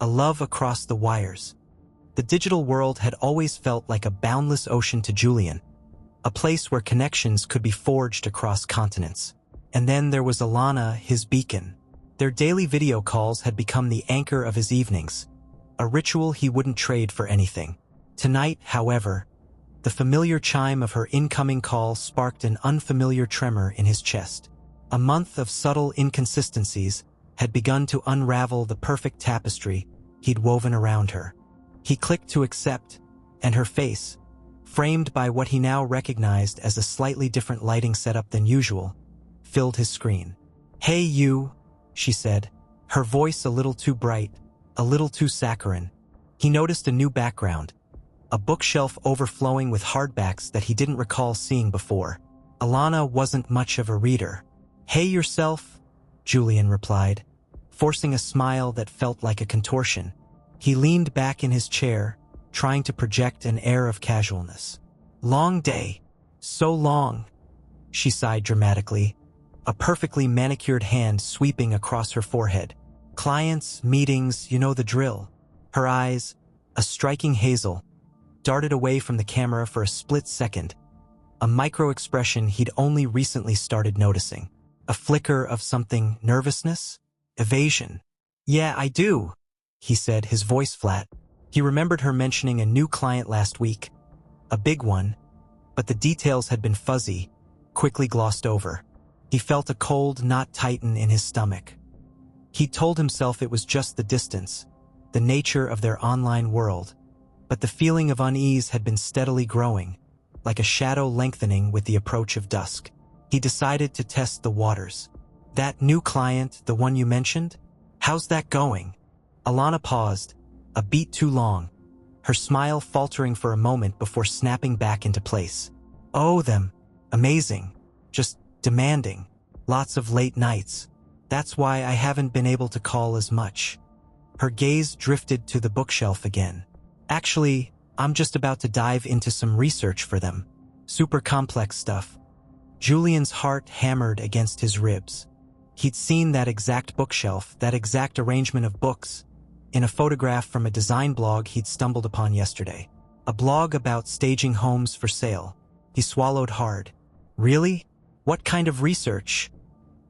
a love across the wires. The digital world had always felt like a boundless ocean to Julian, a place where connections could be forged across continents. And then there was Alana, his beacon. Their daily video calls had become the anchor of his evenings, a ritual he wouldn't trade for anything. Tonight, however, the familiar chime of her incoming call sparked an unfamiliar tremor in his chest. A month of subtle inconsistencies had begun to unravel the perfect tapestry he'd woven around her. He clicked to accept, and her face, framed by what he now recognized as a slightly different lighting setup than usual, filled his screen. "Hey you," she said, her voice a little too bright, a little too saccharine. He noticed a new background, a bookshelf overflowing with hardbacks that he didn't recall seeing before. Alana wasn't much of a reader. "Hey yourself," Julian replied, forcing a smile that felt like a contortion. He leaned back in his chair, trying to project an air of casualness. "Long day. So long," she sighed dramatically, a perfectly manicured hand sweeping across her forehead. "Clients, meetings, you know the drill." Her eyes, a striking hazel, darted away from the camera for a split second, a micro-expression he'd only recently started noticing. A flicker of something: nervousness? Evasion. "Yeah, I do," he said, his voice flat. He remembered her mentioning a new client last week, a big one, but the details had been fuzzy, quickly glossed over. He felt a cold knot tighten in his stomach. He told himself it was just the distance, the nature of their online world, but the feeling of unease had been steadily growing, like a shadow lengthening with the approach of dusk. He decided to test the waters. "That new client, the one you mentioned? How's that going?" Alana paused, a beat too long, her smile faltering for a moment before snapping back into place. "Oh, them. Amazing. Just demanding. Lots of late nights. That's why I haven't been able to call as much." Her gaze drifted to the bookshelf again. "Actually, I'm just about to dive into some research for them. Super complex stuff." Julian's heart hammered against his ribs. He'd seen that exact bookshelf, that exact arrangement of books, in a photograph from a design blog he'd stumbled upon yesterday. A blog about staging homes for sale. He swallowed hard. "Really? What kind of research?"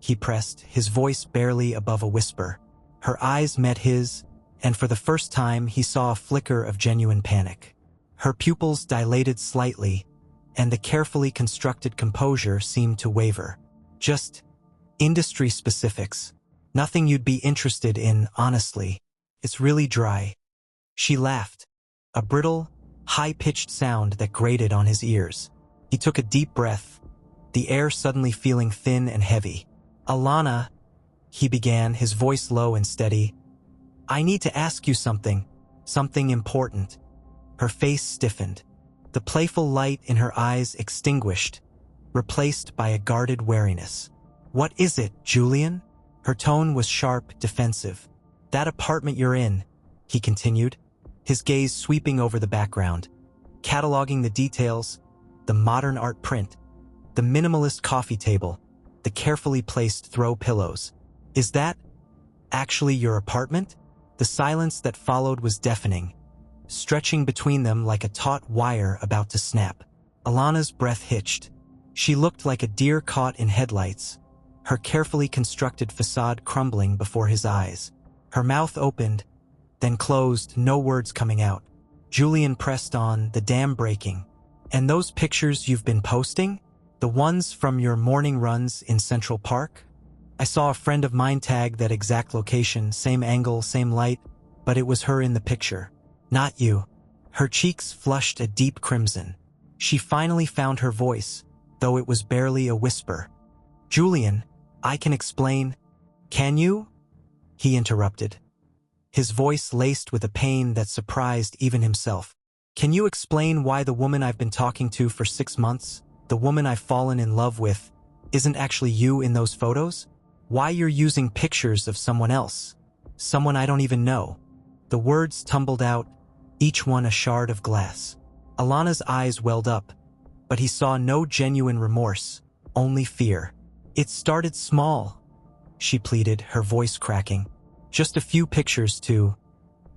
he pressed, his voice barely above a whisper. Her eyes met his, and for the first time he saw a flicker of genuine panic. Her pupils dilated slightly, and the carefully constructed composure seemed to waver. "Just industry specifics. Nothing you'd be interested in, honestly. It's really dry." She laughed, a brittle, high-pitched sound that grated on his ears. He took a deep breath, the air suddenly feeling thin and heavy. "Alana," he began, his voice low and steady, "I need to ask you something important." Her face stiffened, the playful light in her eyes extinguished, replaced by a guarded wariness. "What is it, Julian?" Her tone was sharp, defensive. "That apartment you're in," he continued, his gaze sweeping over the background, cataloging the details, the modern art print, the minimalist coffee table, the carefully placed throw pillows. "Is that actually your apartment?" The silence that followed was deafening, stretching between them like a taut wire about to snap. Alana's breath hitched. She looked like a deer caught in headlights, her carefully constructed facade crumbling before his eyes. Her mouth opened, then closed, no words coming out. Julian pressed on, the dam breaking. "And those pictures you've been posting? The ones from your morning runs in Central Park? I saw a friend of mine tag that exact location, same angle, same light, but it was her in the picture. Not you." Her cheeks flushed a deep crimson. She finally found her voice, though it was barely a whisper. "Julian, I can explain." "Can you?" he interrupted, his voice laced with a pain that surprised even himself. "Can you explain why the woman I've been talking to for 6 months, the woman I've fallen in love with, isn't actually you in those photos? Why you're using pictures of someone else, someone I don't even know?" The words tumbled out, each one a shard of glass. Alana's eyes welled up, but he saw no genuine remorse, only fear. "It started small," she pleaded, her voice cracking. "Just a few pictures to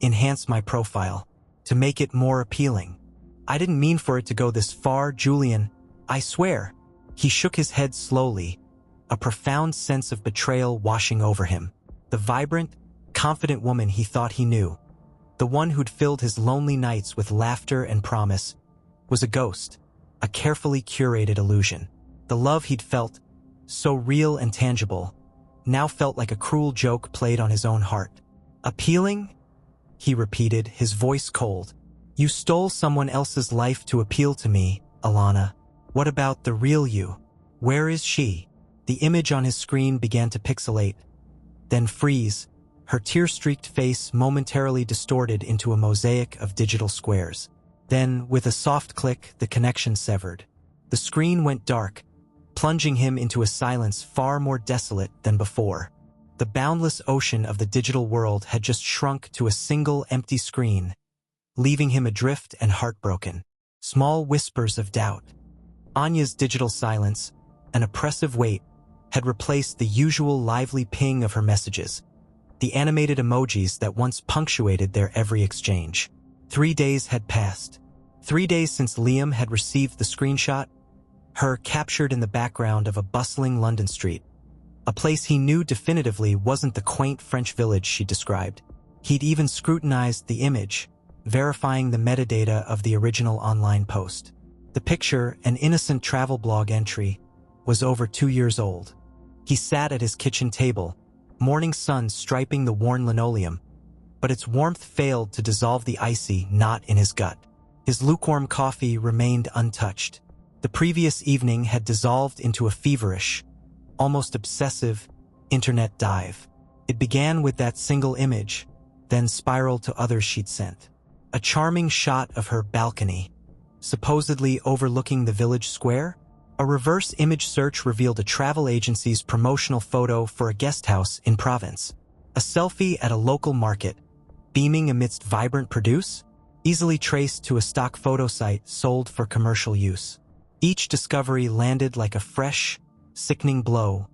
enhance my profile, to make it more appealing. I didn't mean for it to go this far, Julian. I swear. He shook his head slowly, a profound sense of betrayal washing over him. The vibrant, confident woman he thought he knew, the one who'd filled his lonely nights with laughter and promise, was a ghost, a carefully curated illusion. The love he'd felt, so real and tangible, now felt like a cruel joke played on his own heart. Appealing? He repeated, his voice cold. You stole someone else's life to appeal to me, Alana. What about the real you? Where is she? The image on his screen began to pixelate, then freeze, her tear-streaked face momentarily distorted into a mosaic of digital squares. Then, with a soft click, the connection severed. The screen went dark, plunging him into a silence far more desolate than before. The boundless ocean of the digital world had just shrunk to a single empty screen, leaving him adrift and heartbroken. Small whispers of doubt. Anya's digital silence, an oppressive weight, had replaced the usual lively ping of her messages, the animated emojis that once punctuated their every exchange. 3 days had passed. 3 days since Liam had received the screenshot, her captured in the background of a bustling London street, a place he knew definitively wasn't the quaint French village she described. He'd even scrutinized the image, verifying the metadata of the original online post. The picture, an innocent travel blog entry, was over 2 years old. He sat at his kitchen table, morning sun striping the worn linoleum, but its warmth failed to dissolve the icy knot in his gut. His lukewarm coffee remained untouched. The previous evening had dissolved into a feverish, almost obsessive, internet dive. It began with that single image, then spiraled to others she'd sent. A charming shot of her balcony, supposedly overlooking the village square. A reverse image search revealed a travel agency's promotional photo for a guest house in Provence. A selfie at a local market, beaming amidst vibrant produce, easily traced to a stock photo site sold for commercial use. Each discovery landed like a fresh, sickening blow,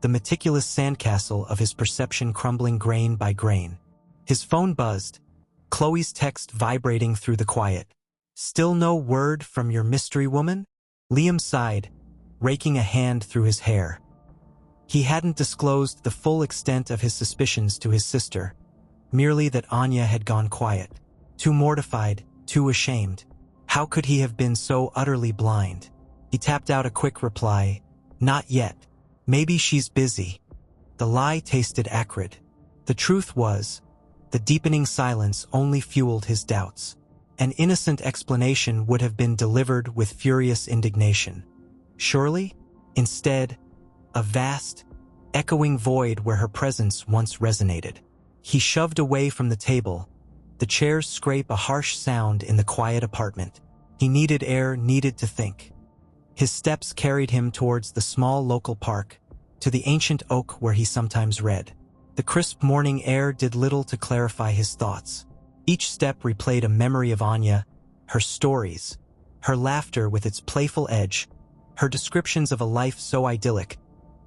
the meticulous sandcastle of his perception crumbling grain by grain. His phone buzzed, Chloe's text vibrating through the quiet. Still no word from your mystery woman? Liam sighed, raking a hand through his hair. He hadn't disclosed the full extent of his suspicions to his sister, merely that Anya had gone quiet. Too mortified, too ashamed. How could he have been so utterly blind? He tapped out a quick reply. Not yet. Maybe she's busy. The lie tasted acrid. The truth was, the deepening silence only fueled his doubts. An innocent explanation would have been delivered with furious indignation. Surely, instead, a vast, echoing void where her presence once resonated. He shoved away from the table, the chairs scrape a harsh sound in the quiet apartment. He needed air, needed to think. His steps carried him towards the small local park, to the ancient oak where he sometimes read. The crisp morning air did little to clarify his thoughts. Each step replayed a memory of Anya, her stories, her laughter with its playful edge, her descriptions of a life so idyllic,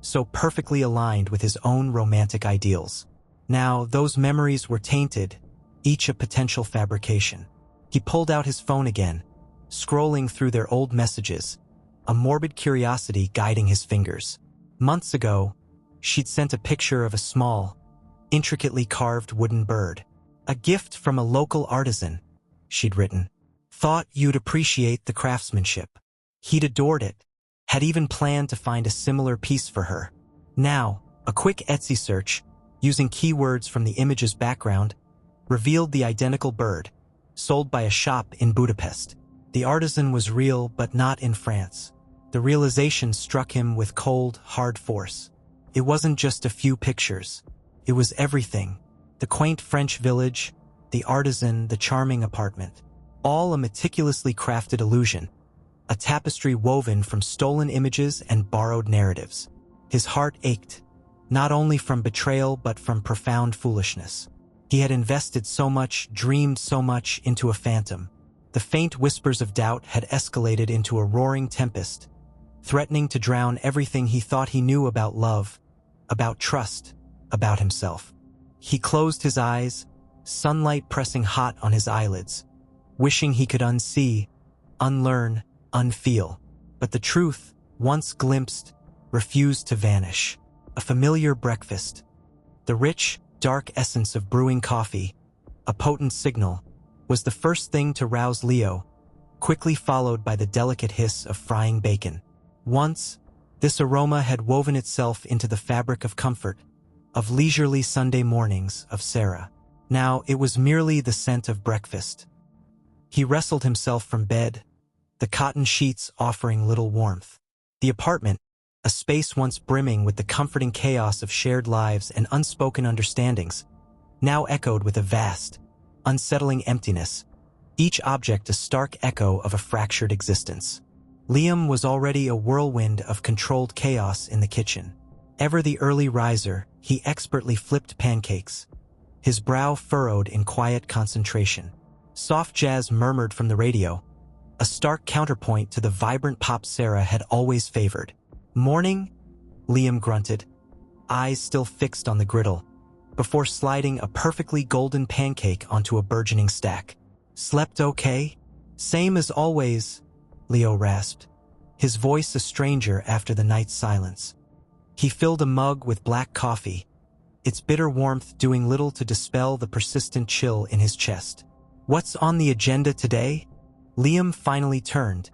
so perfectly aligned with his own romantic ideals. Now, those memories were tainted, each a potential fabrication. He pulled out his phone again, scrolling through their old messages, a morbid curiosity guiding his fingers. Months ago, she'd sent a picture of a small, intricately carved wooden bird. A gift from a local artisan, she'd written. Thought you'd appreciate the craftsmanship. He'd adored it, had even planned to find a similar piece for her. Now, a quick Etsy search, using keywords from the image's background, revealed the identical bird, sold by a shop in Budapest. The artisan was real, but not in France. The realization struck him with cold, hard force. It wasn't just a few pictures. It was everything. The quaint French village, the artisan, the charming apartment. All a meticulously crafted illusion, a tapestry woven from stolen images and borrowed narratives. His heart ached, not only from betrayal but from profound foolishness. He had invested so much, dreamed so much into a phantom. The faint whispers of doubt had escalated into a roaring tempest, threatening to drown everything he thought he knew about love, about trust, about himself. He closed his eyes, sunlight pressing hot on his eyelids, wishing he could unsee, unlearn, unfeel. But the truth, once glimpsed, refused to vanish. A familiar breakfast. The rich, dark essence of brewing coffee, a potent signal, was the first thing to rouse Leo, quickly followed by the delicate hiss of frying bacon. Once, this aroma had woven itself into the fabric of comfort, of leisurely Sunday mornings of Sarah. Now it was merely the scent of breakfast. He wrestled himself from bed, the cotton sheets offering little warmth. The apartment, a space once brimming with the comforting chaos of shared lives and unspoken understandings, now echoed with a vast, unsettling emptiness, each object a stark echo of a fractured existence. Liam was already a whirlwind of controlled chaos in the kitchen. Ever the early riser, he expertly flipped pancakes, his brow furrowed in quiet concentration. Soft jazz murmured from the radio, a stark counterpoint to the vibrant pop Sarah had always favored. "Morning?" Liam grunted, eyes still fixed on the griddle, before sliding a perfectly golden pancake onto a burgeoning stack. "Slept okay?" "Same as always," Leo rasped, his voice a stranger after the night's silence. He filled a mug with black coffee, its bitter warmth doing little to dispel the persistent chill in his chest. "What's on the agenda today?" Liam finally turned,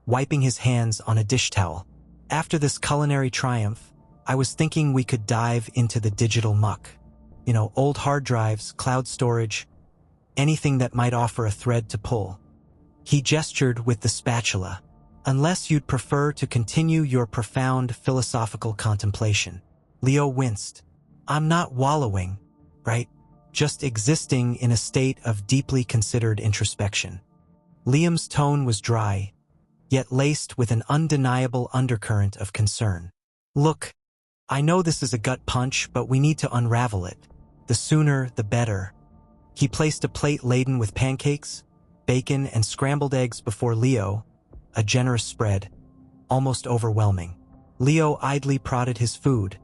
wiping his hands on a dish towel. "After this culinary triumph, I was thinking we could dive into the digital muck. Old hard drives, cloud storage, anything that might offer a thread to pull." He gestured with the spatula. "Unless you'd prefer to continue your profound philosophical contemplation." Leo winced. "I'm not wallowing, right? Just existing in a state of deeply considered introspection." Liam's tone was dry, yet laced with an undeniable undercurrent of concern. "Look, I know this is a gut punch, but we need to unravel it. The sooner, the better." He placed a plate laden with pancakes, bacon, and scrambled eggs before Leo, a generous spread, almost overwhelming. Leo idly prodded his food,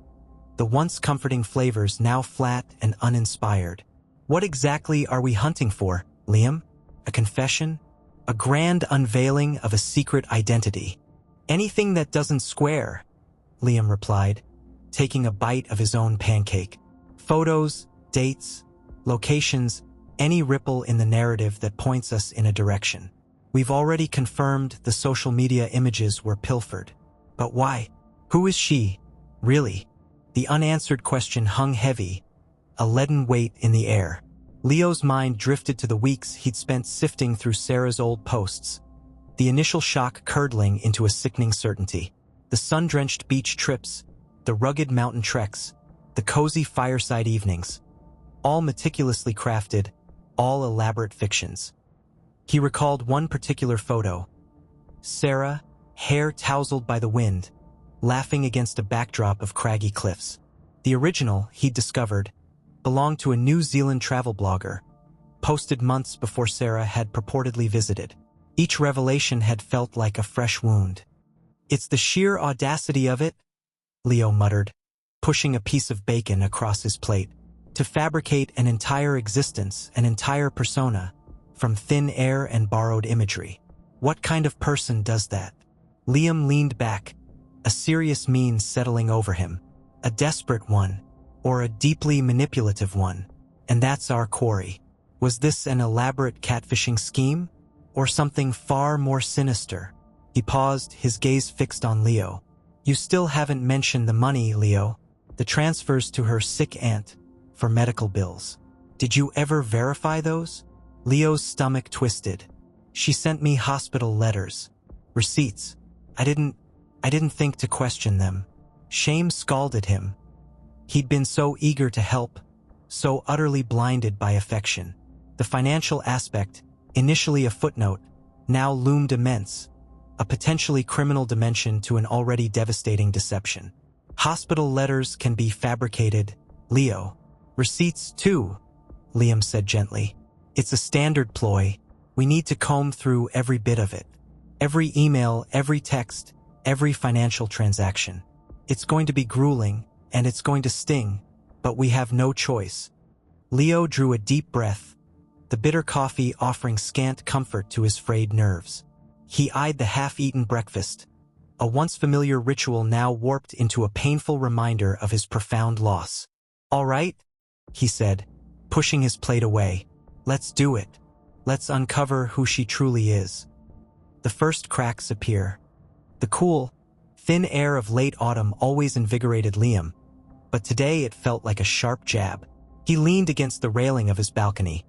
the once comforting flavors now flat and uninspired. "What exactly are we hunting for, Liam? A confession? A grand unveiling of a secret identity?" "Anything that doesn't square," Liam replied, taking a bite of his own pancake. "Photos, dates, locations, any ripple in the narrative that points us in a direction. We've already confirmed the social media images were pilfered. But why? Who is she, really?" The unanswered question hung heavy, a leaden weight in the air. Leo's mind drifted to the weeks he'd spent sifting through Sarah's old posts, the initial shock curdling into a sickening certainty. The sun-drenched beach trips, the rugged mountain treks, the cozy fireside evenings, all meticulously crafted, all elaborate fictions. He recalled one particular photo. Sarah, hair tousled by the wind, laughing against a backdrop of craggy cliffs. The original, he'd discovered, belonged to a New Zealand travel blogger, posted months before Sarah had purportedly visited. Each revelation had felt like a fresh wound. "It's the sheer audacity of it," Leo muttered, pushing a piece of bacon across his plate. "To fabricate an entire existence, an entire persona, from thin air and borrowed imagery. What kind of person does that?" Liam leaned back, a serious mien settling over him. "A desperate one, or a deeply manipulative one. And that's our quarry. Was this an elaborate catfishing scheme, or something far more sinister?" He paused, his gaze fixed on Leo. "You still haven't mentioned the money, Leo. The transfers to her sick aunt, for medical bills. Did you ever verify those?" Leo's stomach twisted. "She sent me hospital letters. Receipts. I didn't think to question them." Shame scalded him. He'd been so eager to help, so utterly blinded by affection. The financial aspect, initially a footnote, now loomed immense, a potentially criminal dimension to an already devastating deception. "Hospital letters can be fabricated, Leo. Receipts too," Liam said gently. "It's a standard ploy. We need to comb through every bit of it. Every email, every text, every financial transaction. It's going to be grueling, and it's going to sting, but we have no choice." Leo drew a deep breath, the bitter coffee offering scant comfort to his frayed nerves. He eyed the half-eaten breakfast, a once familiar ritual now warped into a painful reminder of his profound loss. "All right," he said, pushing his plate away. "Let's do it. Let's uncover who she truly is." The first cracks appear. The cool, thin air of late autumn always invigorated Liam, but today it felt like a sharp jab. He leaned against the railing of his balcony.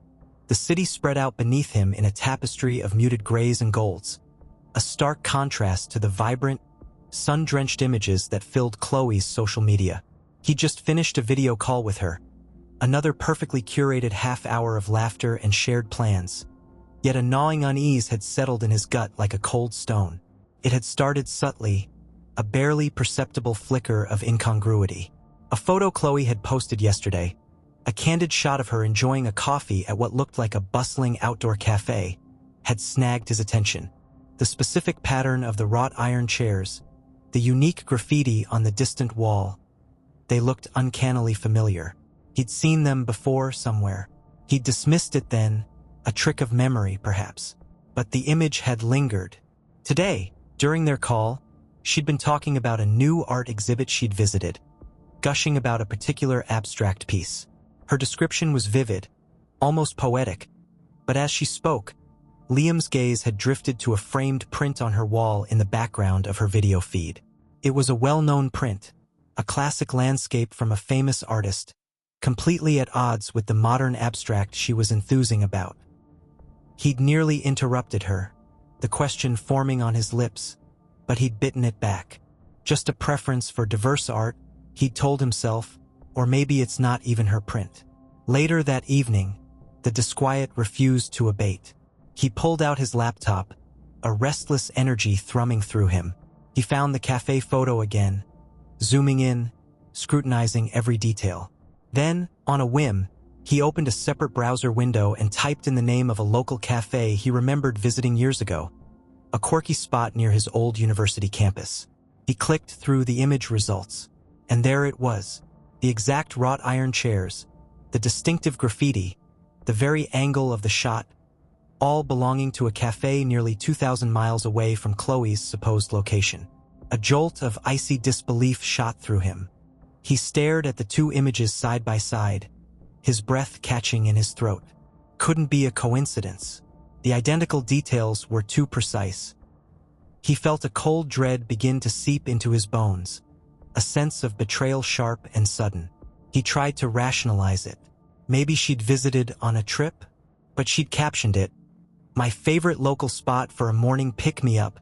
The city spread out beneath him in a tapestry of muted grays and golds, a stark contrast to the vibrant, sun-drenched images that filled Chloe's social media. He just finished a video call with her, another perfectly curated half-hour of laughter and shared plans. Yet a gnawing unease had settled in his gut like a cold stone. It had started subtly, a barely perceptible flicker of incongruity. A photo Chloe had posted yesterday, a candid shot of her enjoying a coffee at what looked like a bustling outdoor cafe, had snagged his attention. The specific pattern of the wrought iron chairs, the unique graffiti on the distant wall, they looked uncannily familiar. He'd seen them before somewhere. He'd dismissed it then, a trick of memory perhaps. But the image had lingered. Today, during their call, she'd been talking about a new art exhibit she'd visited, gushing about a particular abstract piece. Her description was vivid, almost poetic, but as she spoke, Liam's gaze had drifted to a framed print on her wall in the background of her video feed. It was a well-known print, a classic landscape from a famous artist, completely at odds with the modern abstract she was enthusing about. He'd nearly interrupted her, the question forming on his lips, but he'd bitten it back. Just a preference for diverse art, he'd told himself, or maybe it's not even her print. Later that evening, the disquiet refused to abate. He pulled out his laptop, a restless energy thrumming through him. He found the cafe photo again, zooming in, scrutinizing every detail. Then, on a whim, he opened a separate browser window and typed in the name of a local cafe he remembered visiting years ago, a quirky spot near his old university campus. He clicked through the image results, and there it was, the exact wrought iron chairs, the distinctive graffiti, the very angle of the shot, all belonging to a cafe nearly 2,000 miles away from Chloe's supposed location. A jolt of icy disbelief shot through him. He stared at the two images side by side, his breath catching in his throat. Couldn't be a coincidence. The identical details were too precise. He felt a cold dread begin to seep into his bones, a sense of betrayal sharp and sudden. He tried to rationalize it. Maybe she'd visited on a trip, but she'd captioned it, "My favorite local spot for a morning pick-me-up."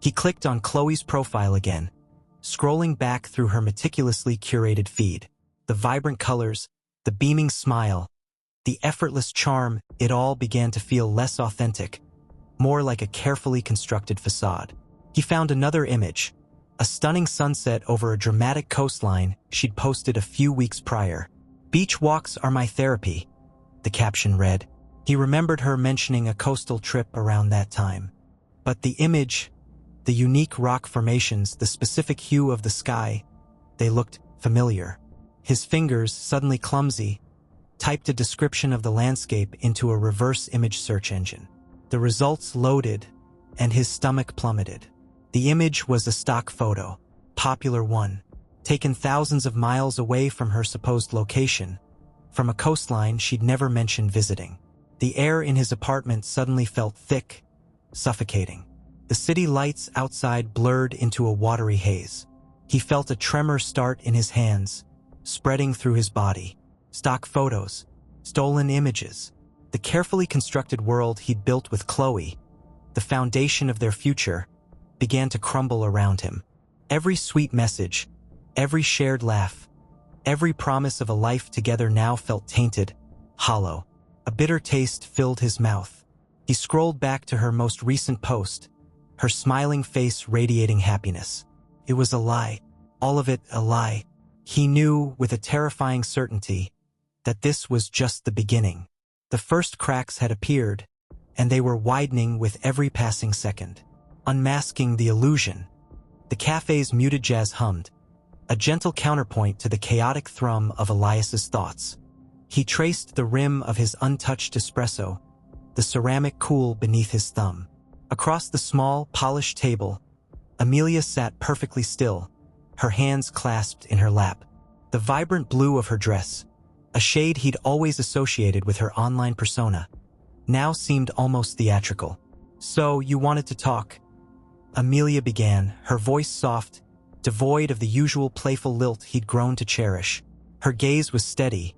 He clicked on Chloe's profile again, scrolling back through her meticulously curated feed. The vibrant colors, the beaming smile, the effortless charm, it all began to feel less authentic, more like a carefully constructed facade. He found another image, a stunning sunset over a dramatic coastline she'd posted a few weeks prior. "Beach walks are my therapy," the caption read. He remembered her mentioning a coastal trip around that time. But the image, the unique rock formations, the specific hue of the sky, they looked familiar. His fingers, suddenly clumsy, typed a description of the landscape into a reverse image search engine. The results loaded, and his stomach plummeted. The image was a stock photo, Popular One, taken thousands of miles away from her supposed location, from a coastline she'd never mentioned visiting. The air in his apartment suddenly felt thick, suffocating. The city lights outside blurred into a watery haze. He felt a tremor start in his hands, spreading through his body. Stock photos, stolen images, the carefully constructed world he'd built with Chloe, the foundation of their future, began to crumble around him. Every sweet message, every shared laugh, every promise of a life together now felt tainted, hollow. A bitter taste filled his mouth. He scrolled back to her most recent post, her smiling face radiating happiness. It was a lie, all of it a lie. He knew with a terrifying certainty that this was just the beginning. The first cracks had appeared, and they were widening with every passing second. Unmasking the illusion, the cafe's muted jazz hummed, a gentle counterpoint to the chaotic thrum of Elias's thoughts. He traced the rim of his untouched espresso, the ceramic cool beneath his thumb. Across the small, polished table, Amelia sat perfectly still, her hands clasped in her lap. The vibrant blue of her dress, a shade he'd always associated with her online persona, now seemed almost theatrical. "So, you wanted to talk?" Amelia began, her voice soft, devoid of the usual playful lilt he'd grown to cherish. Her gaze was steady,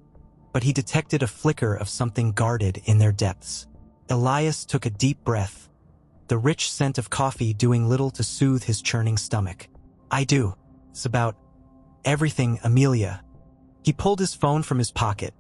but he detected a flicker of something guarded in their depths. Elias took a deep breath, the rich scent of coffee doing little to soothe his churning stomach. "I do. It's about everything, Amelia." He pulled his phone from his pocket,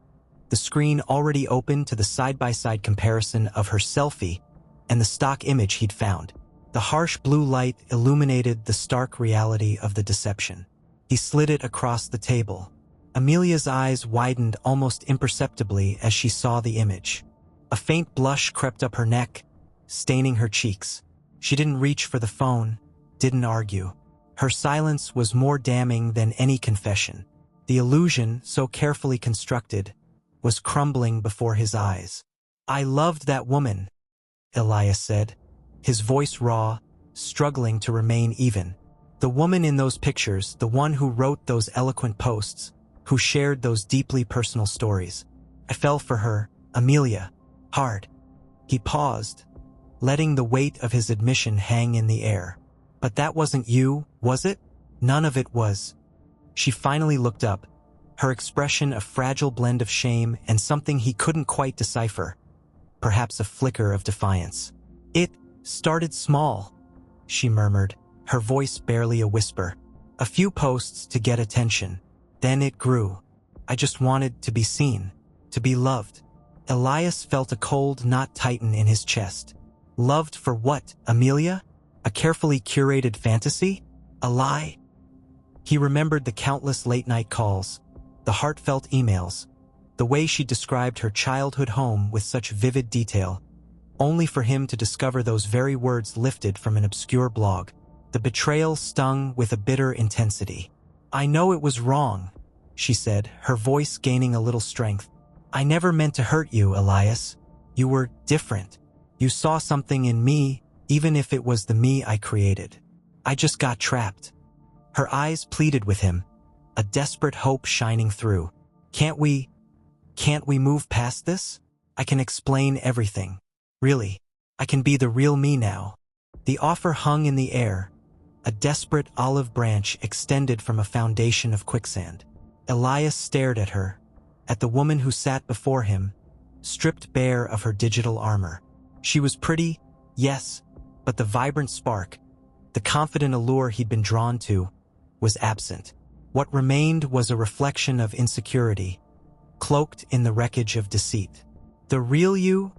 the screen already open to the side-by-side comparison of her selfie and the stock image he'd found. The harsh blue light illuminated the stark reality of the deception. He slid it across the table. Amelia's eyes widened almost imperceptibly as she saw the image. A faint blush crept up her neck, staining her cheeks. She didn't reach for the phone, didn't argue. Her silence was more damning than any confession. The illusion, so carefully constructed, was crumbling before his eyes. "I loved that woman," Elias said, his voice raw, struggling to remain even. "The woman in those pictures, the one who wrote those eloquent posts, who shared those deeply personal stories. I fell for her, Amelia, hard." He paused, letting the weight of his admission hang in the air. "But that wasn't you, was it?" "None of it was." She finally looked up, her expression a fragile blend of shame and something he couldn't quite decipher, perhaps a flicker of defiance. "It started small," she murmured, her voice barely a whisper. "A few posts to get attention. Then it grew. I just wanted to be seen, to be loved." Elias felt a cold knot tighten in his chest. Loved for what, Amelia? A carefully curated fantasy? A lie? He remembered the countless late-night calls, the heartfelt emails, the way she described her childhood home with such vivid detail, only for him to discover those very words lifted from an obscure blog. The betrayal stung with a bitter intensity. "I know it was wrong," she said, her voice gaining a little strength. "I never meant to hurt you, Elias. You were different. You saw something in me, even if it was the me I created. I just got trapped." Her eyes pleaded with him, a desperate hope shining through. Can't we move past this? I can explain everything. Really, I can be the real me now." The offer hung in the air, a desperate olive branch extended from a foundation of quicksand. Elias stared at her, at the woman who sat before him, stripped bare of her digital armor. She was pretty, yes, but the vibrant spark, the confident allure he'd been drawn to, was absent. What remained was a reflection of insecurity, cloaked in the wreckage of deceit. "The real you?"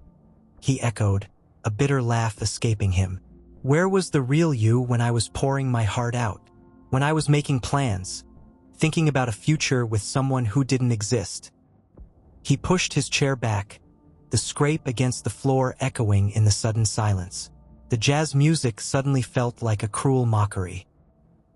he echoed, a bitter laugh escaping him. "Where was the real you when I was pouring my heart out? When I was making plans, thinking about a future with someone who didn't exist?" He pushed his chair back, the scrape against the floor echoing in the sudden silence. The jazz music suddenly felt like a cruel mockery.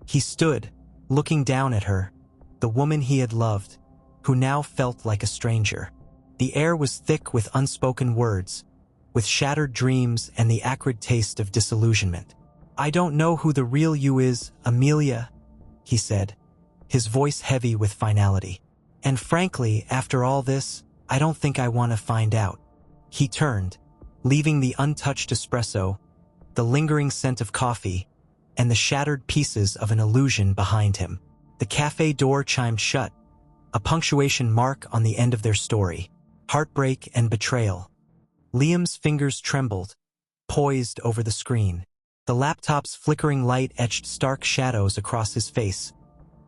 He stood, looking down at her, the woman he had loved, who now felt like a stranger. The air was thick with unspoken words, with shattered dreams and the acrid taste of disillusionment. "I don't know who the real you is, Amelia," he said, his voice heavy with finality. "And frankly, after all this, I don't think I want to find out." He turned, leaving the untouched espresso, the lingering scent of coffee, and the shattered pieces of an illusion behind him. The cafe door chimed shut, a punctuation mark on the end of their story. Heartbreak and betrayal. Liam's fingers trembled, poised over the screen. The laptop's flickering light etched stark shadows across his face,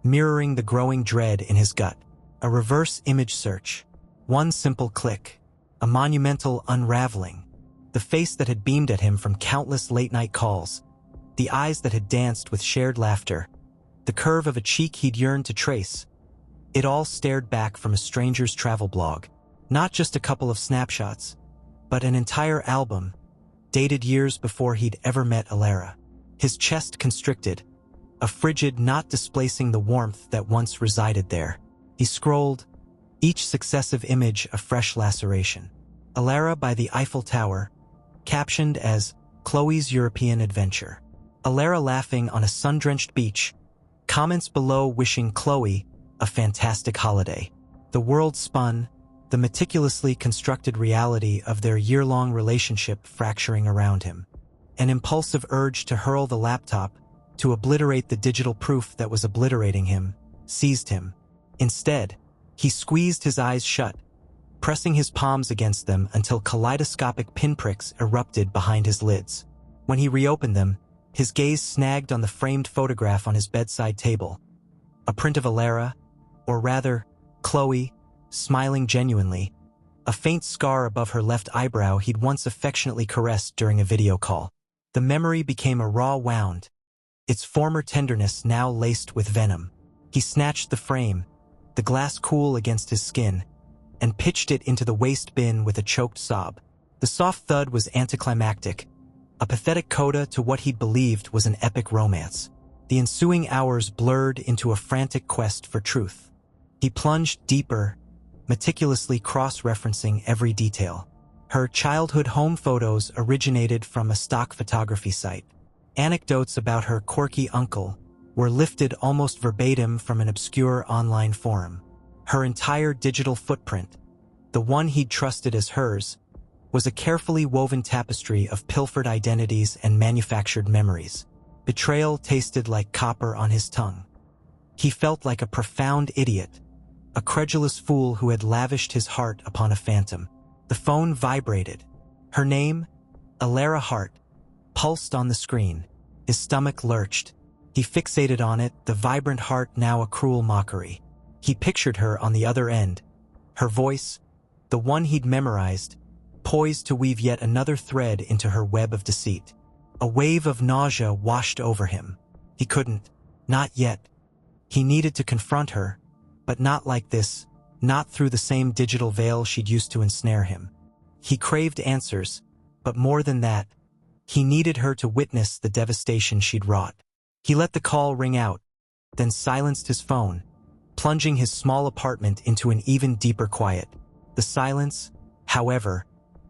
mirroring the growing dread in his gut. A reverse image search. One simple click. A monumental unraveling. The face that had beamed at him from countless late-night calls. The eyes that had danced with shared laughter. The curve of a cheek he'd yearned to trace. It all stared back from a stranger's travel blog. Not just a couple of snapshots, but an entire album, dated years before he'd ever met Alara. His chest constricted, a frigid knot displacing the warmth that once resided there. He scrolled, each successive image a fresh laceration. Alara by the Eiffel Tower, captioned as Chloe's European Adventure. Alara laughing on a sun-drenched beach, comments below wishing Chloe a fantastic holiday. The world spun, the meticulously constructed reality of their year-long relationship fracturing around him. An impulsive urge to hurl the laptop, to obliterate the digital proof that was obliterating him, seized him. Instead, he squeezed his eyes shut, pressing his palms against them until kaleidoscopic pinpricks erupted behind his lids. When he reopened them, his gaze snagged on the framed photograph on his bedside table. A print of Alara, or rather, Chloe, smiling genuinely, a faint scar above her left eyebrow he'd once affectionately caressed during a video call. The memory became a raw wound, its former tenderness now laced with venom. He snatched the frame, the glass cool against his skin, and pitched it into the waste bin with a choked sob. The soft thud was anticlimactic, a pathetic coda to what he'd believed was an epic romance. The ensuing hours blurred into a frantic quest for truth. He plunged deeper, meticulously cross-referencing every detail. Her childhood home photos originated from a stock photography site. Anecdotes about her quirky uncle were lifted almost verbatim from an obscure online forum. Her entire digital footprint, the one he'd trusted as hers, was a carefully woven tapestry of pilfered identities and manufactured memories. Betrayal tasted like copper on his tongue. He felt like a profound idiot, a credulous fool who had lavished his heart upon a phantom. The phone vibrated. Her name, Alara Hart, pulsed on the screen. His stomach lurched. He fixated on it, the vibrant heart now a cruel mockery. He pictured her on the other end, her voice, the one he'd memorized, poised to weave yet another thread into her web of deceit. A wave of nausea washed over him. He couldn't. Not yet. He needed to confront her, but not like this, not through the same digital veil she'd used to ensnare him. He craved answers, but more than that, he needed her to witness the devastation she'd wrought. He let the call ring out, then silenced his phone, plunging his small apartment into an even deeper quiet. The silence, however,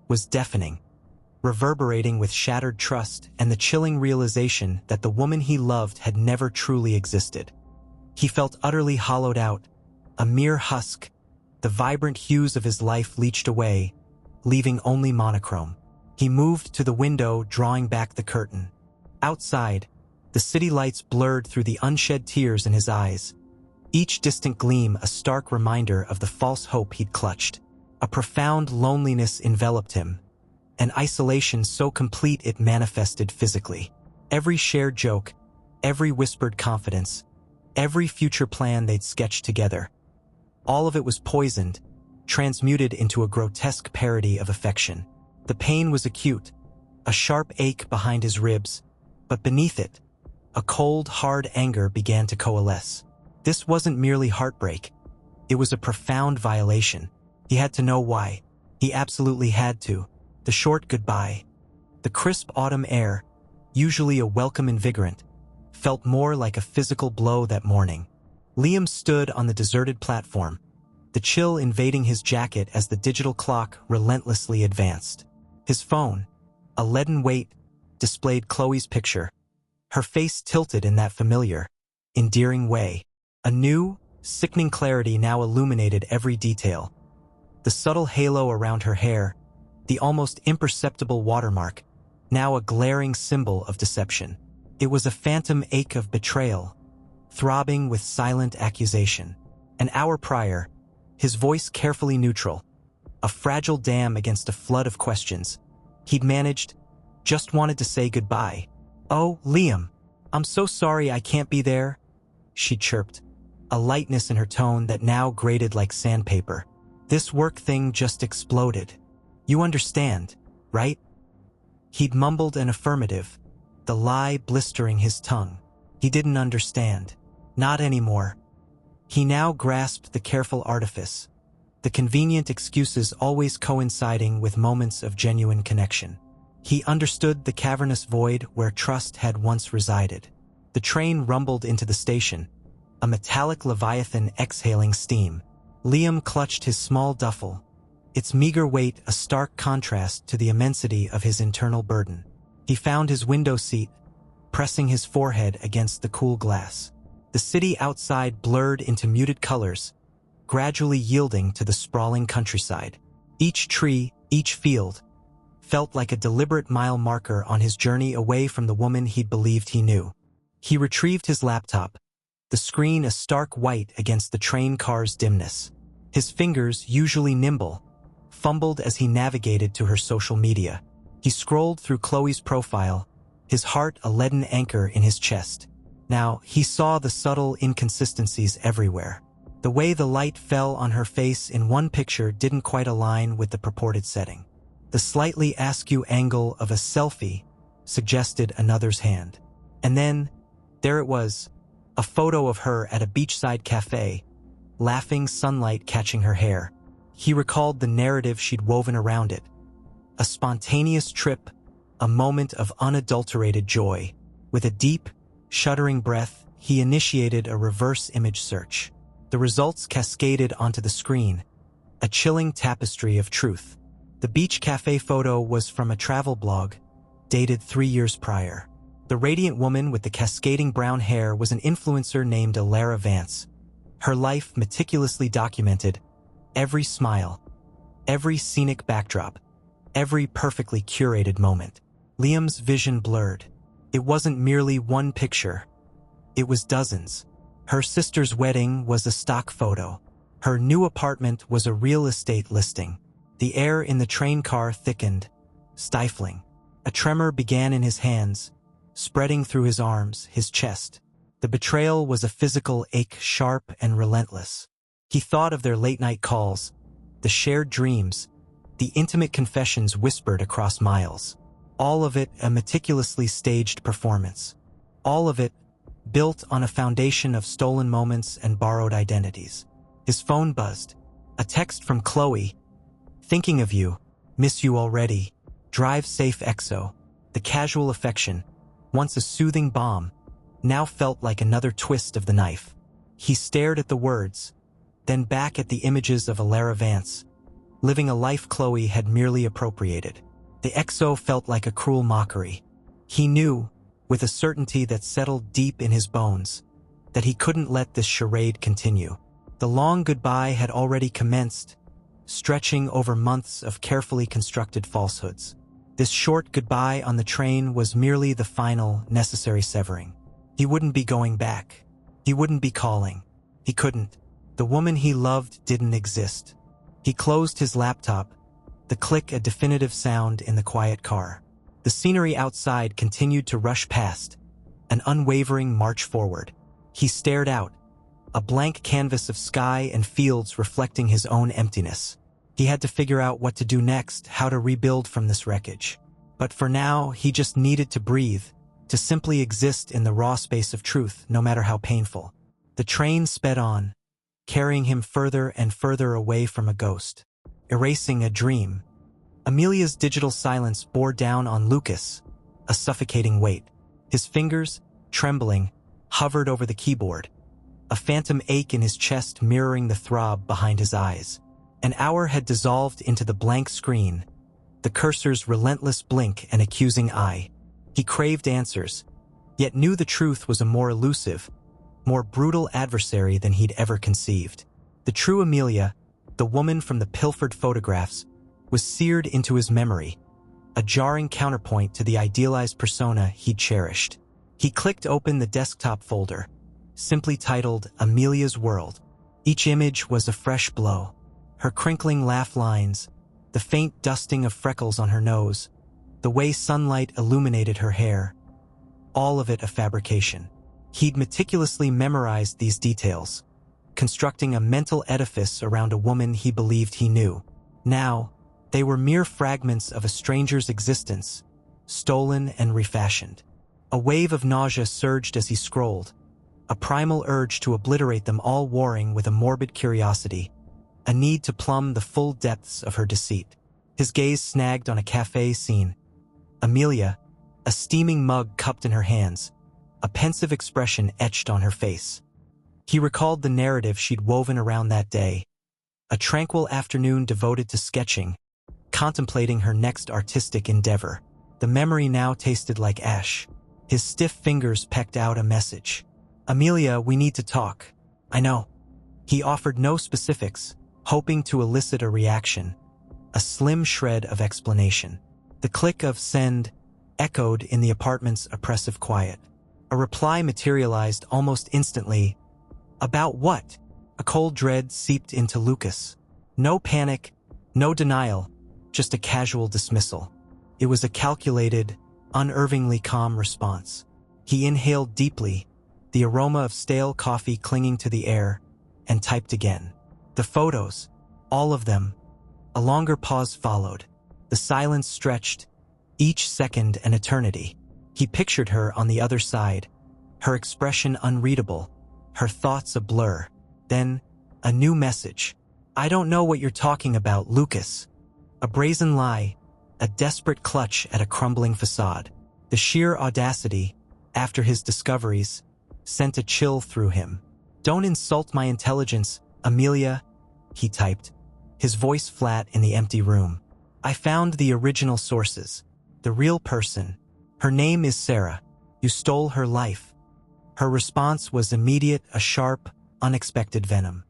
was deafening, reverberating with shattered trust and the chilling realization that the woman he loved had never truly existed. He felt utterly hollowed out, a mere husk. The vibrant hues of his life leached away, leaving only monochrome. He moved to the window, drawing back the curtain. Outside, the city lights blurred through the unshed tears in his eyes, each distant gleam a stark reminder of the false hope he'd clutched. A profound loneliness enveloped him, an isolation so complete it manifested physically. Every shared joke, every whispered confidence, every future plan they'd sketched together, all of it was poisoned, transmuted into a grotesque parody of affection. The pain was acute, a sharp ache behind his ribs, but beneath it, a cold, hard anger began to coalesce. This wasn't merely heartbreak. It was a profound violation. He had to know why. He absolutely had to. The short goodbye, the crisp autumn air, usually a welcome invigorant, felt more like a physical blow that morning. Liam stood on the deserted platform, the chill invading his jacket as the digital clock relentlessly advanced. His phone, a leaden weight, displayed Chloe's picture, her face tilted in that familiar, endearing way. A new, sickening clarity now illuminated every detail. The subtle halo around her hair, the almost imperceptible watermark, now a glaring symbol of deception. It was a phantom ache of betrayal, throbbing with silent accusation. An hour prior, his voice carefully neutral, a fragile dam against a flood of questions. He'd managed, just wanted to say goodbye. "Oh, Liam, I'm so sorry I can't be there," she chirped, a lightness in her tone that now grated like sandpaper. "This work thing just exploded. You understand, right?" He'd mumbled an affirmative, the lie blistering his tongue. He didn't understand. Not anymore. He now grasped the careful artifice, the convenient excuses always coinciding with moments of genuine connection. He understood the cavernous void where trust had once resided. The train rumbled into the station, a metallic leviathan exhaling steam. Liam clutched his small duffel, its meager weight a stark contrast to the immensity of his internal burden. He found his window seat, pressing his forehead against the cool glass. The city outside blurred into muted colors, gradually yielding to the sprawling countryside. Each tree, each field, felt like a deliberate mile marker on his journey away from the woman he'd believed he knew. He retrieved his laptop, the screen a stark white against the train car's dimness. His fingers, usually nimble, fumbled as he navigated to her social media. He scrolled through Chloe's profile, his heart a leaden anchor in his chest. Now, he saw the subtle inconsistencies everywhere. The way the light fell on her face in one picture didn't quite align with the purported setting. The slightly askew angle of a selfie suggested another's hand. And then, there it was, a photo of her at a beachside cafe, laughing, sunlight catching her hair. He recalled the narrative she'd woven around it. A spontaneous trip, a moment of unadulterated joy. With a deep, shuddering breath, he initiated a reverse image search. The results cascaded onto the screen, a chilling tapestry of truth. The beach cafe photo was from a travel blog, dated 3 years prior. The radiant woman with the cascading brown hair was an influencer named Alara Vance. Her life meticulously documented, every smile, every scenic backdrop, every perfectly curated moment. Liam's vision blurred. It wasn't merely one picture. It was dozens. Her sister's wedding was a stock photo. Her new apartment was a real estate listing. The air in the train car thickened, stifling. A tremor began in his hands, spreading through his arms, his chest. The betrayal was a physical ache, sharp and relentless. He thought of their late-night calls, the shared dreams, the intimate confessions whispered across miles. All of it a meticulously staged performance. All of it built on a foundation of stolen moments and borrowed identities. His phone buzzed. A text from Chloe. "Thinking of you. Miss you already. Drive safe EXO." The casual affection, once a soothing balm, now felt like another twist of the knife. He stared at the words, then back at the images of Alara Vance, living a life Chloe had merely appropriated. The EXO felt like a cruel mockery. He knew, with a certainty that settled deep in his bones, that he couldn't let this charade continue. The long goodbye had already commenced, stretching over months of carefully constructed falsehoods. This short goodbye on the train was merely the final, necessary severing. He wouldn't be going back. He wouldn't be calling. He couldn't. The woman he loved didn't exist. He closed his laptop, the click a definitive sound in the quiet car. The scenery outside continued to rush past, an unwavering march forward. He stared out, a blank canvas of sky and fields reflecting his own emptiness. He had to figure out what to do next, how to rebuild from this wreckage. But for now, he just needed to breathe, to simply exist in the raw space of truth, no matter how painful. The train sped on, carrying him further and further away from a ghost, erasing a dream. Amelia's digital silence bore down on Lucas, a suffocating weight. His fingers, trembling, hovered over the keyboard, a phantom ache in his chest mirroring the throb behind his eyes. An hour had dissolved into the blank screen, the cursor's relentless blink and accusing eye. He craved answers, yet knew the truth was a more elusive, more brutal adversary than he'd ever conceived. The true Amelia, the woman from the pilfered photographs, was seared into his memory, a jarring counterpoint to the idealized persona he'd cherished. He clicked open the desktop folder, simply titled Amelia's World. Each image was a fresh blow. Her crinkling laugh lines, the faint dusting of freckles on her nose, the way sunlight illuminated her hair, all of it a fabrication. He'd meticulously memorized these details, constructing a mental edifice around a woman he believed he knew. Now, they were mere fragments of a stranger's existence, stolen and refashioned. A wave of nausea surged as he scrolled, a primal urge to obliterate them all warring with a morbid curiosity, a need to plumb the full depths of her deceit. His gaze snagged on a cafe scene. Amelia, a steaming mug cupped in her hands, a pensive expression etched on her face. He recalled the narrative she'd woven around that day, A tranquil afternoon devoted to sketching, contemplating her next artistic endeavor. The memory now tasted like ash. His stiff fingers pecked out a message. "Amelia, we need to talk." "I know." He offered no specifics, hoping to elicit a reaction, a slim shred of explanation. The click of send echoed in the apartment's oppressive quiet. A reply materialized almost instantly. About what? A cold dread seeped into Lucas. No panic, no denial, just a casual dismissal. It was a calculated, unnervingly calm response. He inhaled deeply, the aroma of stale coffee clinging to the air, and typed again. The photos, all of them. A longer pause followed. The silence stretched, each second an eternity. He pictured her on the other side, her expression unreadable, her thoughts a blur. Then, a new message. "I don't know what you're talking about, Lucas." A brazen lie, a desperate clutch at a crumbling facade. The sheer audacity, after his discoveries, sent a chill through him. "Don't insult my intelligence, Amelia," he typed, his voice flat in the empty room. "I found the original sources, the real person. Her name is Sarah. You stole her life." Her response was immediate, a sharp, unexpected venom.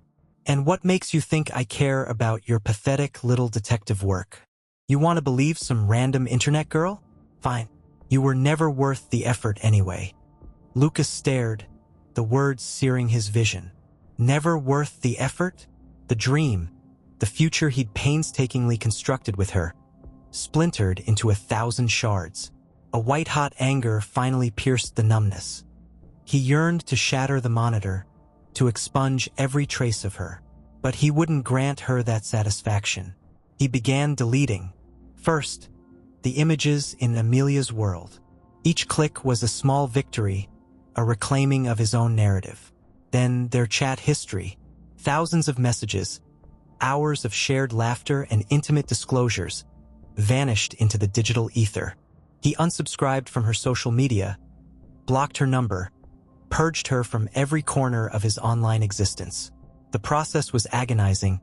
"And what makes you think I care about your pathetic little detective work? You want to believe some random internet girl? Fine. You were never worth the effort anyway." Lucas stared, the words searing his vision. Never worth the effort? The dream, the future he'd painstakingly constructed with her, splintered into 1,000 shards. A white-hot anger finally pierced the numbness. He yearned to shatter the monitor, to expunge every trace of her. But he wouldn't grant her that satisfaction. He began deleting. First, the images in Amelia's world. Each click was a small victory, a reclaiming of his own narrative. Then their chat history, thousands of messages, hours of shared laughter and intimate disclosures, vanished into the digital ether. He unsubscribed from her social media, blocked her number, purged her from every corner of his online existence. The process was agonizing,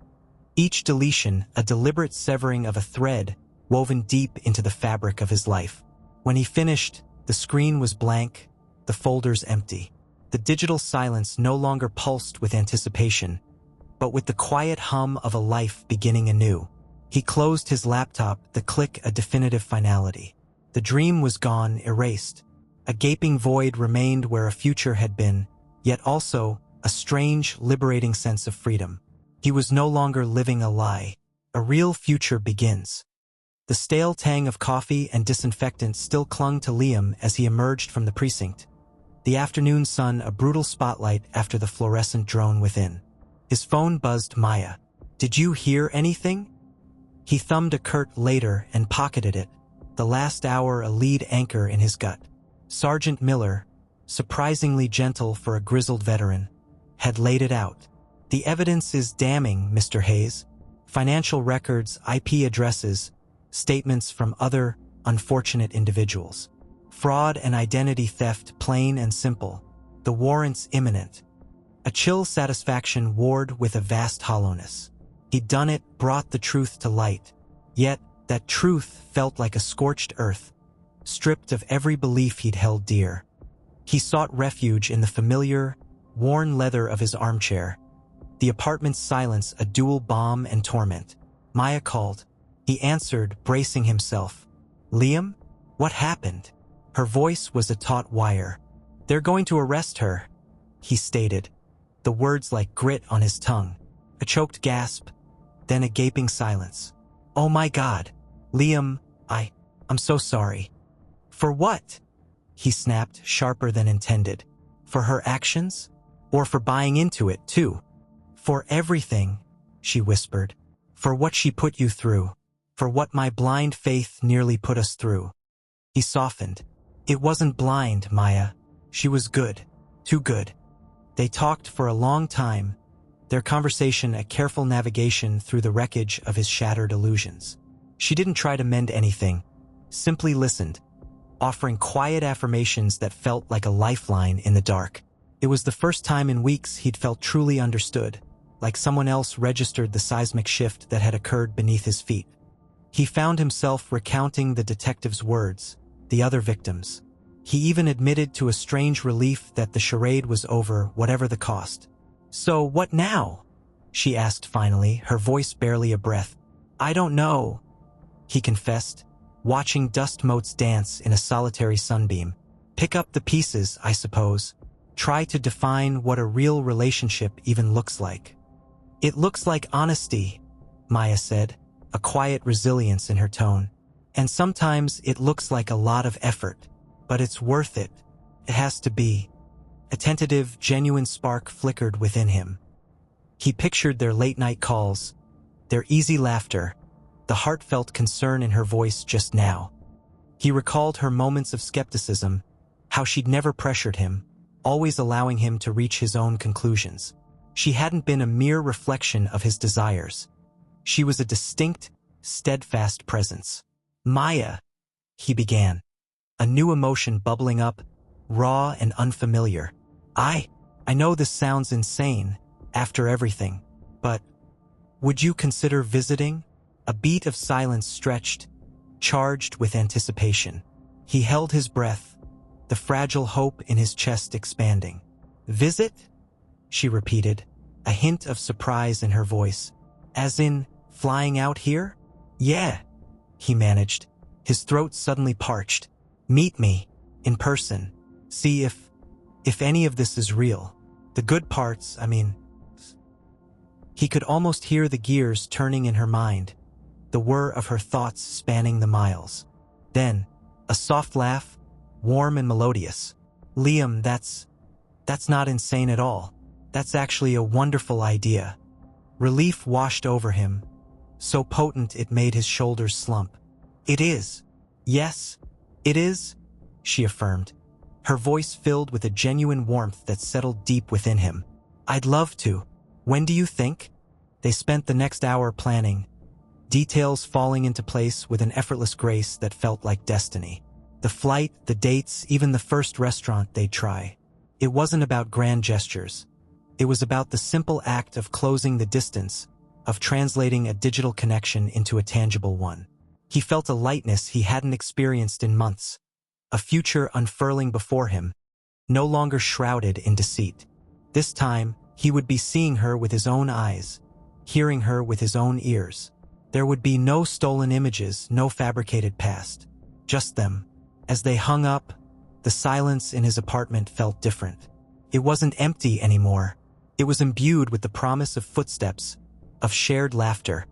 each deletion a deliberate severing of a thread woven deep into the fabric of his life. When he finished, the screen was blank, the folders empty. The digital silence no longer pulsed with anticipation, but with the quiet hum of a life beginning anew. He closed his laptop, the click a definitive finality. The dream was gone, erased. A gaping void remained where a future had been, yet also a strange, liberating sense of freedom. He was no longer living a lie. A real future begins. The stale tang of coffee and disinfectant still clung to Liam as he emerged from the precinct. The afternoon sun a brutal spotlight after the fluorescent drone within. His phone buzzed. "Maya, did you hear anything?" He thumbed a curt later and pocketed it, the last hour a lead anchor in his gut. Sergeant Miller, surprisingly gentle for a grizzled veteran, had laid it out. "The evidence is damning, Mr. Hayes. Financial records, IP addresses, statements from other unfortunate individuals. Fraud and identity theft plain and simple. The warrants imminent." A chill satisfaction warred with a vast hollowness. He'd done it, brought the truth to light. Yet, that truth felt like a scorched earth, stripped of every belief he'd held dear. He sought refuge in the familiar, worn leather of his armchair. The apartment's silence a dual balm and torment. Maya called. He answered, bracing himself. "Liam? What happened?" Her voice was a taut wire. "They're going to arrest her," he stated, the words like grit on his tongue. A choked gasp, then a gaping silence. "Oh my God. Liam, I'm so sorry." "For what?" he snapped, sharper than intended. "For her actions? Or for buying into it, too?" "For everything," she whispered. "For what she put you through. For what my blind faith nearly put us through." He softened. "It wasn't blind, Maya. She was good. Too good." They talked for a long time, their conversation a careful navigation through the wreckage of his shattered illusions. She didn't try to mend anything, simply listened, offering quiet affirmations that felt like a lifeline in the dark. It was the first time in weeks he'd felt truly understood. like someone else registered the seismic shift that had occurred beneath his feet. He found himself recounting the detective's words, the other victims. He even admitted to a strange relief that the charade was over, whatever the cost. "So what now?" she asked finally, her voice barely a breath. "I don't know," he confessed, watching dust motes dance in a solitary sunbeam. "Pick up the pieces, I suppose. Try to define what a real relationship even looks like." "It looks like honesty," Maya said, a quiet resilience in her tone. "And sometimes it looks like a lot of effort, but it's worth it. It has to be." A tentative, genuine spark flickered within him. He pictured their late-night calls, their easy laughter, the heartfelt concern in her voice just now. He recalled her moments of skepticism, how she'd never pressured him, always allowing him to reach his own conclusions. She hadn't been a mere reflection of his desires. She was a distinct, steadfast presence. "Maya," he began, a new emotion bubbling up, raw and unfamiliar. I know this sounds insane, after everything, but would you consider visiting?" A beat of silence stretched, charged with anticipation. He held his breath, the fragile hope in his chest expanding. "Visit?" she repeated, a hint of surprise in her voice. "As in, flying out here?" "Yeah," he managed, his throat suddenly parched. "Meet me, in person. See if any of this is real. The good parts, I mean." He could almost hear the gears turning in her mind, the whir of her thoughts spanning the miles. Then, a soft laugh, warm and melodious. "Liam, that's not insane at all. That's actually a wonderful idea." Relief washed over him, so potent it made his shoulders slump. "It is. Yes, it is," she affirmed, her voice filled with a genuine warmth that settled deep within him. "I'd love to. When do you think?" They spent the next hour planning, details falling into place with an effortless grace that felt like destiny. The flight, the dates, even the first restaurant they'd try. It wasn't about grand gestures. It was about the simple act of closing the distance, of translating a digital connection into a tangible one. He felt a lightness he hadn't experienced in months, a future unfurling before him, no longer shrouded in deceit. This time, he would be seeing her with his own eyes, hearing her with his own ears. There would be no stolen images, no fabricated past. Just them. As they hung up, the silence in his apartment felt different. It wasn't empty anymore. It was imbued with the promise of footsteps, of shared laughter,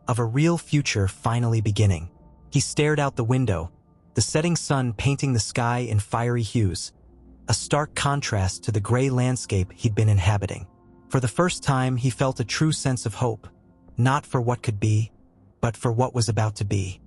of a real future finally beginning. He stared out the window, the setting sun painting the sky in fiery hues, a stark contrast to the gray landscape he'd been inhabiting. For the first time, he felt a true sense of hope, not for what could be, but for what was about to be.